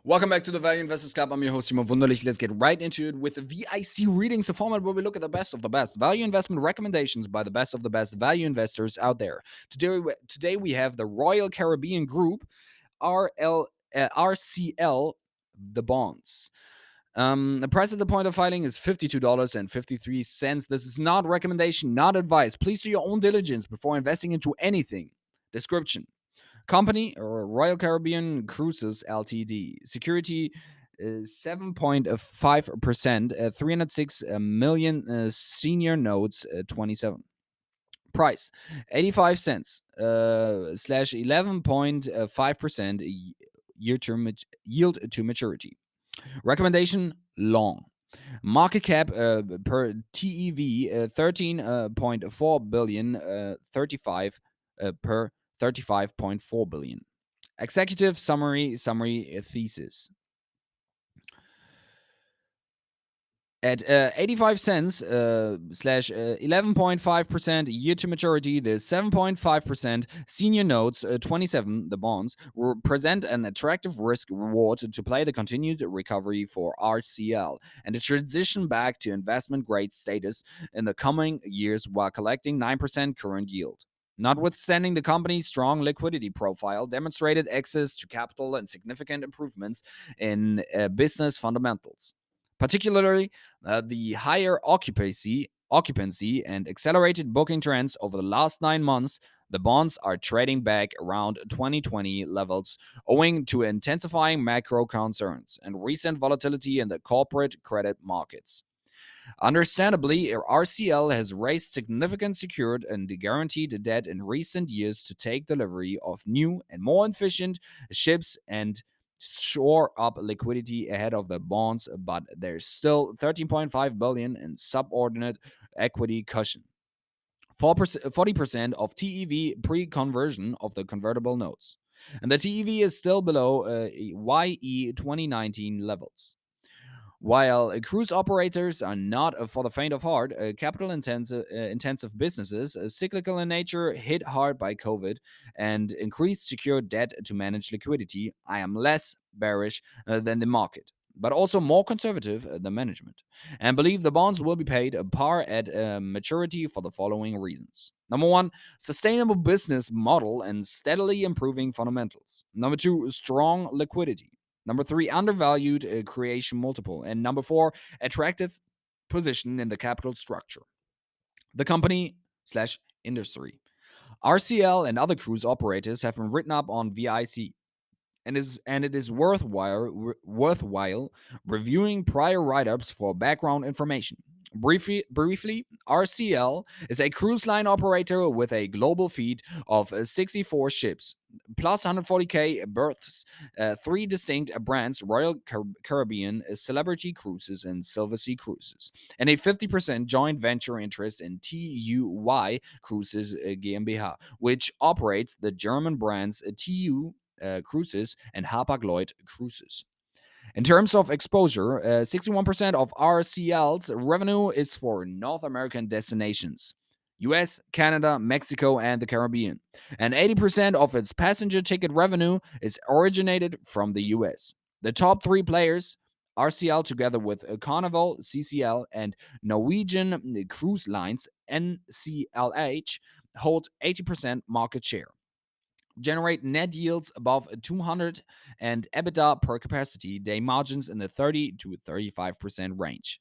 Welcome back to the Value Investors Club. I'm your host, Timo Wunderlich. Let's get right into it with the VIC readings, the format where we look at the best of the best value investment recommendations by the best of the best value investors out there. Today we have the Royal Caribbean Group, RCL, the bonds. The price at the point of filing is $52.53. This is not recommendation, not advice. Please do your own diligence before investing into anything. Description. Company or Royal Caribbean Cruises Ltd. Security is 7.5%, 306 million senior notes 27. Price 85 cents slash 11.5% yield to maturity. Recommendation long. Market cap per TEV 13.4 billion, 35 per 35.4 billion. Executive summary thesis. At 85 cents slash 11.5% year to maturity, the 7.5% senior notes 27, the bonds, present an attractive risk reward to play the continued recovery for RCL and a transition back to investment grade status in the coming years while collecting 9% current yield. Notwithstanding the company's strong liquidity profile, demonstrated access to capital, and significant improvements in business fundamentals. Particularly, the higher occupancy and accelerated booking trends over the last 9 months, the bonds are trading back around 2020 levels owing to intensifying macro concerns and recent volatility in the corporate credit markets. Understandably, RCL has raised significant secured and guaranteed debt in recent years to take delivery of new and more efficient ships and shore up liquidity ahead of the bonds, but there's still 13.5 billion in subordinate equity cushion. 40% of TEV pre-conversion of the convertible notes. And the TEV is still below YE 2019 levels. While cruise operators are not for the faint of heart, capital-intensive businesses, cyclical in nature, hit hard by COVID, and increased secured debt to manage liquidity, I am less bearish than the market, but also more conservative than management, and believe the bonds will be paid a par at maturity for the following reasons. Number one, sustainable business model and steadily improving fundamentals. Number two, strong liquidity. Number three, undervalued creation multiple. And number four, attractive position in the capital structure. The company slash industry. RCL and other cruise operators have been written up on VIC, and it is worthwhile reviewing prior write-ups for background information. Briefly, RCL is a cruise line operator with a global fleet of 64 ships, plus 140k berths, three distinct brands: Royal Caribbean, Celebrity Cruises, and Silversea Cruises, and a 50% joint venture interest in TUY Cruises GmbH, which operates the German brands TU Cruises and Hapag-Lloyd Cruises. In terms of exposure, 61% of RCL's revenue is for North American destinations: US, Canada, Mexico, and the Caribbean. And 80% of its passenger ticket revenue is originated from the US. The top three players, RCL together with Carnival, CCL, and Norwegian Cruise Lines, NCLH, hold 80% market share, generate net yields above 200, and EBITDA per capacity day margins in the 30 to 35% range.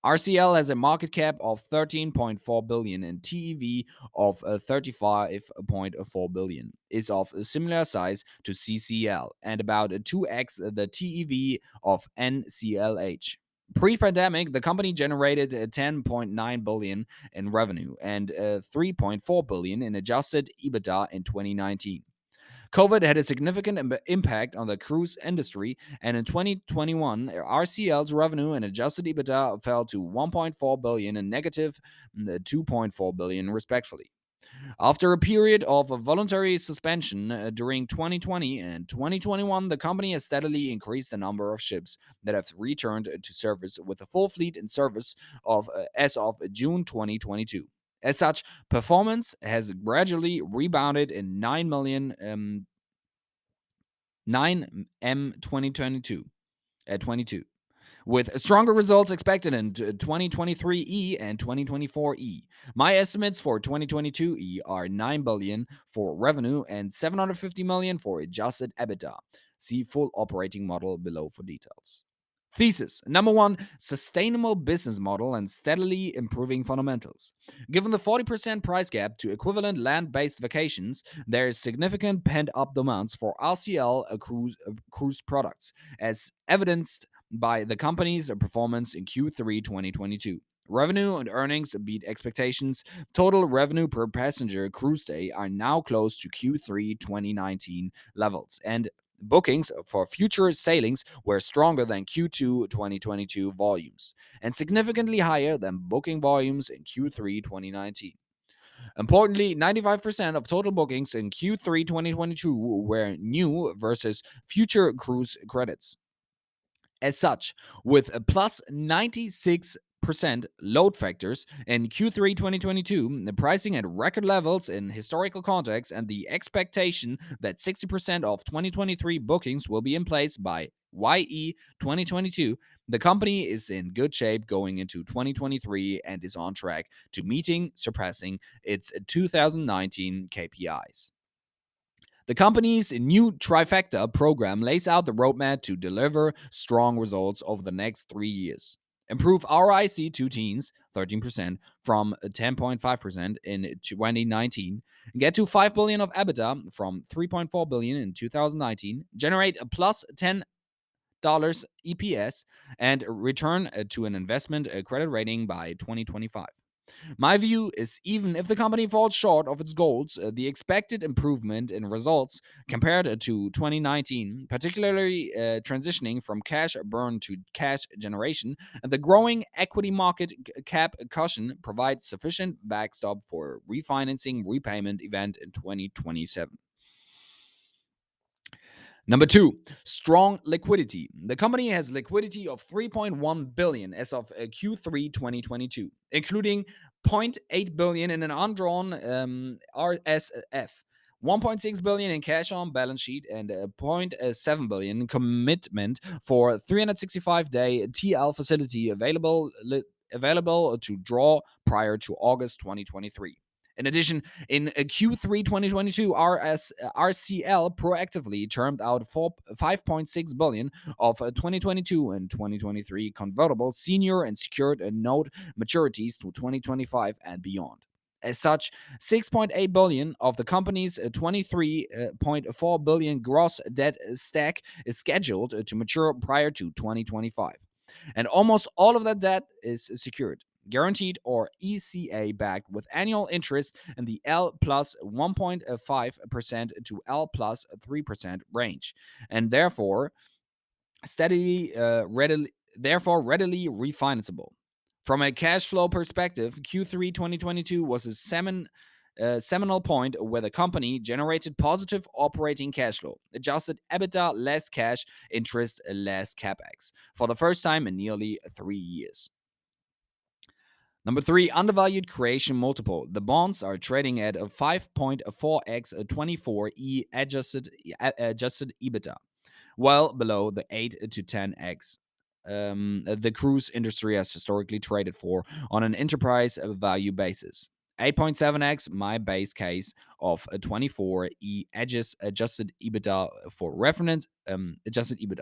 RCL has a market cap of 13.4 billion and TEV of 35.4 billion, is of a similar size to CCL and about 2x the TEV of NCLH. Pre-pandemic, the company generated 10.9 billion in revenue and 3.4 billion in adjusted EBITDA in 2019. COVID had a significant impact on the cruise industry, and in 2021, RCL's revenue and adjusted EBITDA fell to 1.4 billion and negative 2.4 billion, respectively. After a period of voluntary suspension during 2020 and 2021, the company has steadily increased the number of ships that have returned to service, with a full fleet in service as of June 2022. As such, performance has gradually rebounded in 9 million 9M 22, with stronger results expected in 2023E and 2024E. My estimates for 2022E are 9 billion for revenue and 750 million for adjusted EBITDA. See full operating model below for details. Thesis number one: sustainable business model and steadily improving fundamentals. Given the 40% price gap to equivalent land based vacations, there is significant pent up demands for RCL cruise products, as evidenced by the company's performance in Q3 2022. Revenue and earnings beat expectations. Total revenue per passenger cruise day are now close to Q3 2019 levels, and bookings for future sailings were stronger than Q2 2022 volumes and significantly higher than booking volumes in Q3 2019. Importantly, 95% of total bookings in Q3 2022 were new versus future cruise credits. As such, with a plus 96% load factors in Q3 2022, the pricing at record levels in historical context, and the expectation that 60% of 2023 bookings will be in place by YE 2022, the company is in good shape going into 2023 and is on track to surpassing its 2019 KPIs. The company's new Trifecta program lays out the roadmap to deliver strong results over the next 3 years. Improve ROIC to teens, 13%, from 10.5% in 2019. Get to 5 billion of EBITDA from 3.4 billion in 2019. Generate a plus $10 EPS and return to an investment credit rating by 2025. My view is, even if the company falls short of its goals, the expected improvement in results compared to 2019, particularly transitioning from cash burn to cash generation, and the growing equity market cap cushion, provides sufficient backstop for refinancing repayment event in 2027. Number two, strong liquidity. The company has liquidity of 3.1 billion as of Q3 2022, including 0.8 billion in an undrawn RSF, 1.6 billion in cash on balance sheet, and 0.7 billion commitment for 365-day TL facility available to draw prior to August 2023. In addition, in Q3 2022, RCL proactively termed out 5.6 billion of 2022 and 2023 convertible senior and secured note maturities to 2025 and beyond. As such, 6.8 billion of the company's 23.4 billion gross debt stack is scheduled to mature prior to 2025. And almost all of that debt is secured, guaranteed, or ECA backed, with annual interest in the L plus 1.5% to L plus 3% range, and therefore readily refinanceable. From a cash flow perspective, Q3 2022 was a seminal point where the company generated positive operating cash flow, adjusted EBITDA less cash interest less capex, for the first time in nearly 3 years. Number three, undervalued creation multiple. The bonds are trading at a 5.4x 24E adjusted EBITDA, well below the 8 to 10x the cruise industry has historically traded for on an enterprise value basis. 8.7x my base case of a 24E adjusted EBITDA for reference. Adjusted EBITDA.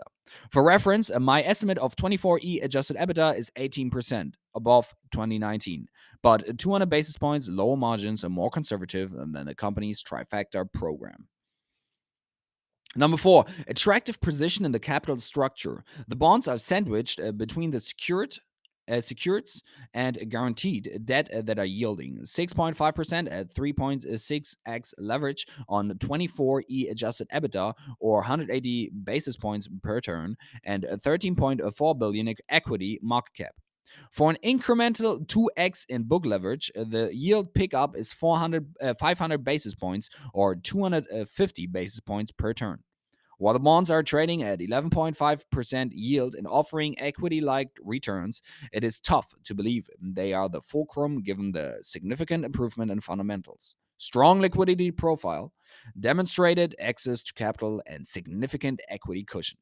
For reference, my estimate of 24E adjusted EBITDA is 18% above 2019, but 200 basis points lower margins are more conservative than the company's Trifecta program. Number four, attractive position in the capital structure. The bonds are sandwiched between the secureds and guaranteed debt that are yielding 6.5% at 3.6x leverage on 24E adjusted EBITDA, or 180 basis points per turn, and 13.4 billion equity market cap. For an incremental 2x in book leverage, the yield pickup is 500 basis points, or 250 basis points per turn. While the bonds are trading at 11.5% yield and offering equity-like returns, it is tough to believe they are the fulcrum given the significant improvement in fundamentals. strong liquidity profile, demonstrated access to capital, and significant equity cushion.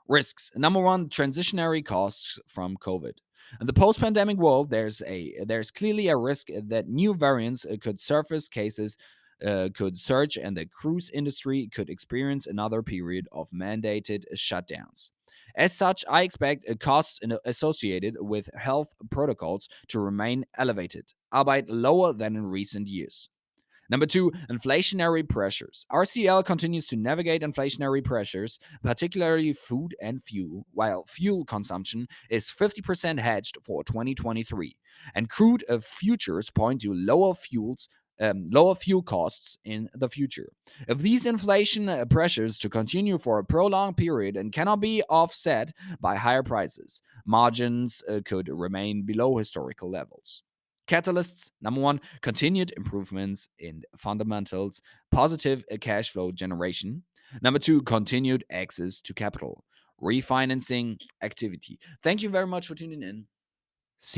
Risks. Number one, transitionary costs from COVID. In the post-pandemic world, there's clearly a risk that new variants could surface, cases could surge, and the cruise industry could experience another period of mandated shutdowns. As such, I expect costs associated with health protocols to remain elevated, albeit lower than in recent years. Number two, inflationary pressures. RCL continues to navigate inflationary pressures, particularly food and fuel, while fuel consumption is 50% hedged for 2023, and crude futures point to lower fuel costs in the future. If these inflation pressures to continue for a prolonged period and cannot be offset by higher prices, margins could remain below historical levels. Catalysts. Number one, continued improvements in fundamentals, positive cash flow generation. Number two, continued access to capital, refinancing activity. Thank you very much for tuning in.